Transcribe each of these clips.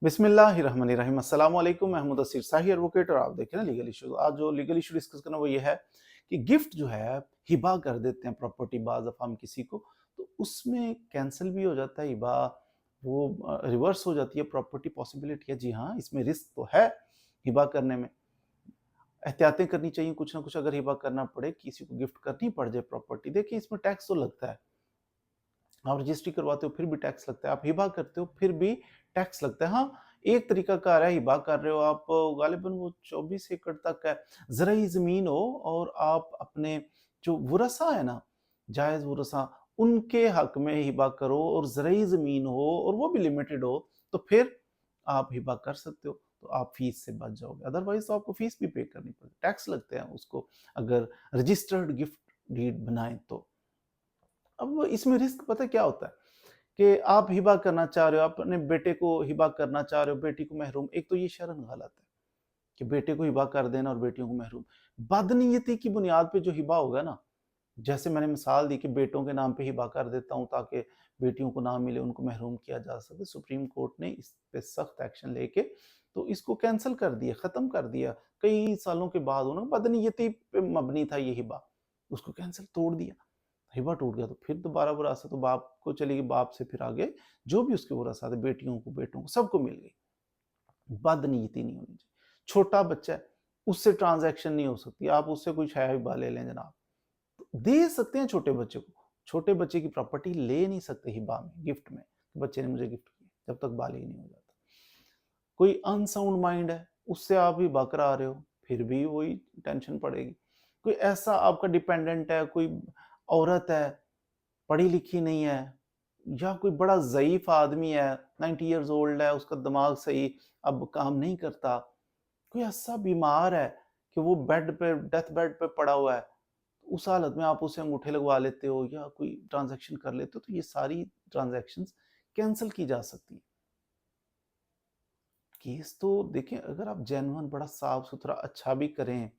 बिस्मिल्लाहिर्रहमानिर्रहीम। अस्सलाम वालेकुम। महमूद असीर शाही एडवोकेट और आप देख रहे हैं लीगल इशू। आज जो लीगल इशू डिस्कस करना वो ये है कि गिफ्ट जो है हिबा कर देते हैं प्रॉपर्टी बाज़ दफ़ा हम किसी को, तो उसमें कैंसिल भी हो जाता है हिबा, वो रिवर्स हो जाती है प्रॉपर्टी। पॉसिबिलिटी है, जी हाँ, इसमें रिस्क तो है हिबा करने में। एहतियातें करनी चाहिए कुछ ना कुछ, अगर हिबा करना पड़े, किसी को गिफ्ट करनी पड़ जाए प्रॉपर्टी। देखिए, इसमें टैक्स तो लगता है, आप रजिस्ट्री करवाते हो फिर भी टैक्स लगता है, आप हिबा करते हो फिर भी टैक्स लगता है। हाँ, एक तरीका कार है, हिबा कर रहे हो आप, गालिबन वो 24 एकड़ तक है, ज़रई ज़मीन हो और आप अपने जो वरसा है ना, जायज़ वरसा, उनके हक में हिबा करो और ज़रई ज़मीन हो और वो भी लिमिटेड हो, तो फिर आप हिबा कर सकते हो, तो आप फीस से बच जाओगे। अदरवाइज़ तो आपको फीस भी पे करनी पड़ेगी, टैक्स लगते हैं उसको, अगर रजिस्टर्ड गिफ्ट डीड बनाएँ तो। अब इसमें रिस्क पता है क्या होता है कि आप हिबा करना चाह रहे हो, आप अपने बेटे को हिबा करना चाह रहे हो, बेटी को महरूम। एक तो ये शरन गलत है कि बेटे को हिबा कर देना और बेटियों को महरूम। बदनीयती की बुनियाद पे जो हिबा होगा ना, जैसे मैंने मिसाल दी कि बेटों के नाम पे हिबा कर देता हूँ ताकि बेटियों को ना मिले, उनको महरूम किया जा सके। सुप्रीम कोर्ट ने इस पे सख्त एक्शन लेके तो इसको कैंसिल कर दिया, ख़त्म कर दिया। कई सालों के बाद उन्होंने, बदनीयती पे मबनी था ये हिबा, उसको कैंसिल तोड़ दिया। हिबा टूट गया तो फिर दोबारा विरासत तो बाप को चलेगी, बाप से फिर आगे जो भी उसके विरासत है, बेटियों को, बेटों को, सबको मिल गई। बदनीयती नहीं होनी चाहिए। छोटा बच्चा है, उससे ट्रांजैक्शन नहीं हो सकती, आप उससे कुछ है हिबा ले लें जनाब, दे सकते हैं छोटे बच्चे को। छोटे बच्चे की प्रॉपर्टी ले नहीं सकते हिबा में, गिफ्ट में, बच्चे ने मुझे गिफ्ट किया, जब तक बालिग नहीं हो जाता। कोई अनसाउंड माइंड है, उससे आप हिबा करा रहे हो, फिर भी वही टेंशन पड़ेगी। कोई ऐसा आपका डिपेंडेंट है, कोई औरत है, पढ़ी लिखी नहीं है, या कोई बड़ा ज़ईफ़ आदमी है, 90 इयर्स ओल्ड है, उसका दिमाग सही अब काम नहीं करता, कोई ऐसा बीमार है कि वो बेड पे, डेथ बेड पे पड़ा हुआ है, उस हालत में आप उसे अंगूठे लगवा लेते हो या कोई ट्रांज़ैक्शन कर लेते हो, तो ये सारी ट्रांज़ैक्शंस कैंसल की जा सकती हैं। केस तो देखिए, अगर आप जेन्युइन बड़ा साफ-सुथरा अच्छा भी करें,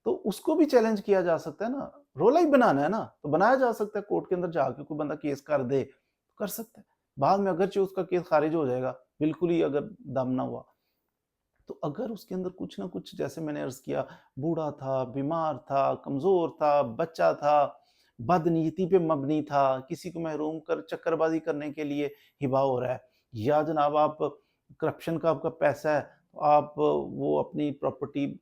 तो उसको भी चैलेंज किया जा सकता है ना। रोला ही बनाना है ना, तो बनाया जा सकता है, कोर्ट के अंदर जाके कोई बंदा केस कर दे, तो कर सकता है। बाद में अगरचे उसका केस खारिज हो जाएगा, बिल्कुल ही अगर दम ना हुआ। तो अगर उसके अंदर कुछ ना कुछ, जैसे मैंने अर्ज़ किया, बूढ़ा था, बीमार था, कमज़ोर था, बच्चा था, बदनीयती पे मबनी था, किसी को महरूम कर चक्करबाज़ी करने के लिए हिबा हो रहा है, या जनाब आप करप्शन का आपका पैसा है, तो आप वो अपनी प्रॉपर्टी,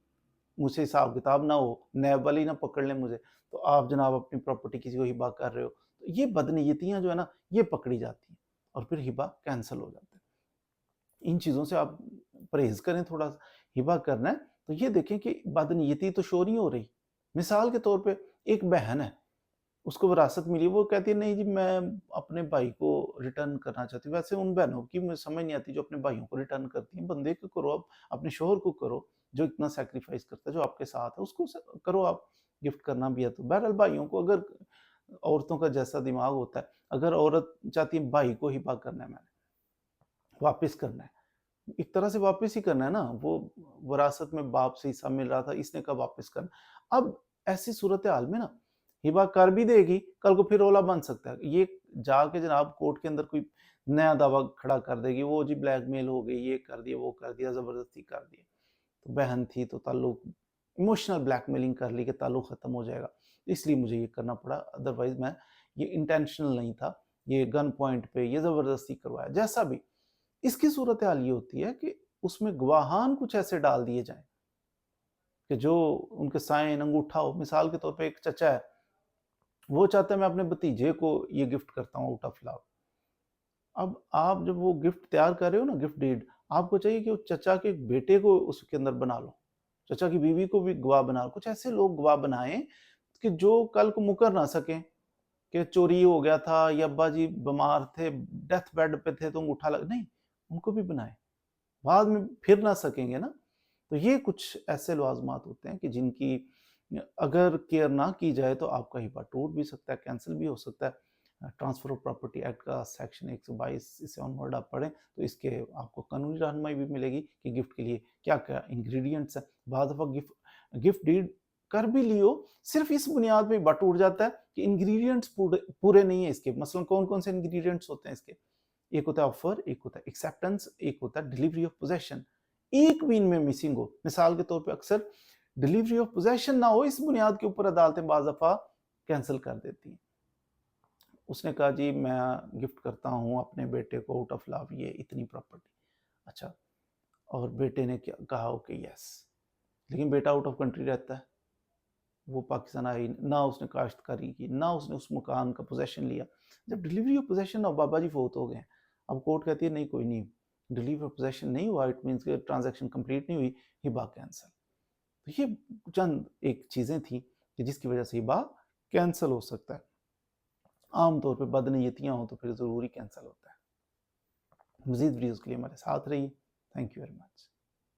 मुझसे हिसाब किताब ना हो, नैब वाले ही ना पकड़ लें मुझे, तो आप जनाब अपनी प्रॉपर्टी किसी को हिबा कर रहे हो। तो ये बदनीयतियाँ जो है ना, ये पकड़ी जाती हैं और फिर हिबा कैंसल हो जाता है। इन चीज़ों से आप परहेज़ करें थोड़ा सा। हिबा करना है तो ये देखें कि बदनीयती तो शो नहीं हो रही। मिसाल के तौर पे एक बहन है, उसको विरासत मिली, वो कहती है नहीं जी मैं अपने भाई को रिटर्न करना चाहती हूँ। वैसे उन बहनों की मुझे समझ नहीं आती जो अपने भाइयों को रिटर्न करती हैं। बंदे को करो आप, अपने शोहर को करो, जो इतना सैक्रिफाइस करता है, जो आपके साथ है, उसको करो आप। गिफ्ट करना भी है तो बहरहाल भाइयों को, अगर औरतों का जैसा दिमाग होता है, अगर औरत चाहती है भाई को हिबा करना है, मैंने वापस करना है, एक तरह से वापस ही करना है ना, वो विरासत में बाप से हिस्सा मिल रहा था, इसने कब वापस करना। अब ऐसी सूरत हाल में ना, हिबा कर भी देगी, कल को फिर रौला बन सकता है, ये जाके जनाब कोर्ट के अंदर कोई नया दावा खड़ा कर देगी, वो जी ब्लैकमेल हो गई, ये कर दिया, वो कर दिया, जबरदस्ती कर दिया। तो बहन थी तो ताल्लुक, इमोशनल ब्लैकमेलिंग कर ली कि ताल्लुक खत्म हो जाएगा, इसलिए मुझे ये करना पड़ा, अदरवाइज मैं, ये इंटेंशनल नहीं था, ये गन पॉइंट पे, ये जबरदस्ती करवाया, जैसा भी। इसकी सूरत हाल ये होती है कि उसमें गवाहान कुछ ऐसे डाल दिए जाएँ कि जो उनके साइन, अंगूठा हो। मिसाल के तौर पे एक चचा है, वो चाहता है मैं अपने भतीजे को ये गिफ्ट करता हूँ आउट ऑफ लव। अब आप जब वो गिफ्ट तैयार कर रहे हो ना, गिफ्ट डीड, आपको चाहिए कि वो चचा के बेटे को उसके अंदर बना लो, चचा की बीवी को भी गवाह बना लो। कुछ ऐसे लोग गवाह बनाएँ कि जो कल को मुकर ना सकें कि चोरी हो गया था या अब्बा जी बीमार थे, डेथ बेड पे थे तो अंगूठा लग नहीं, उनको भी बनाएँ। बाद में फिर ना सकेंगे ना। तो ये कुछ ऐसे लवाज़मात होते हैं कि जिनकी अगर केयर ना की जाए तो आपका हिबा टूट भी सकता है, कैंसल भी हो सकता है। ट्रांसफ़र ऑफ प्रॉपर्टी एक्ट का सेक्शन 122 इससे ऑनवर्ड आप पढ़ें तो इसके आपको कानूनी रहनुमाई भी मिलेगी कि गिफ्ट के लिए क्या-क्या इंग्रीडिएंट्स हैं। बाद दफ़ा गिफ्ट डीड कर भी लियो, सिर्फ़ इस बुनियाद पे हिबा टूट जाता है कि इंग्रीडिएंट्स पूरे पूरे नहीं है इसके। मसलन कौन-कौन से इंग्रीडिएंट्स होते हैं इसके? एक होता है ऑफर, एक होता है एक्सेप्टेंस, एक होता है डिलीवरी ऑफ पोजेशन। एक भी इनमें मिसिंग हो, मिसाल के तौर पे अक्सर डिलीवरी ऑफ पोजेशन ना हो, इस बुनियाद के ऊपर अदालतें बाज़ दफ़ा कैंसिल कर देती हैं। उसने कहा जी मैं गिफ्ट करता हूँ अपने बेटे को आउट ऑफ लव ये इतनी प्रॉपर्टी। अच्छा, और बेटे ने क्या कहा, ओके यस, लेकिन बेटा आउट ऑफ कंट्री रहता है, वो पाकिस्तान आई ना, उसने काश्तकारी की ना, उसने उस मकान का पोजेशन लिया। जब डिलीवरी ऑफ पोजेशन ना, बाबा जी फोत हो गए, अब कोर्ट कहती है नहीं कोई नहीं, डिलीवरी ऑफ पोजेशन नहीं हुआ, इट मीन्स ट्रांजैक्शन कंप्लीट नहीं हुई, हिबा कैंसिल। तो ये चंद एक चीज़ें थी कि जिसकी वजह से हिबा कैंसिल हो सकता है। आमतौर पर बदनीयतियाँ हो तो फिर ज़रूरी कैंसिल होता है। मज़ीद वीडियोज़ के लिए हमारे साथ रहिए। Thank you very much.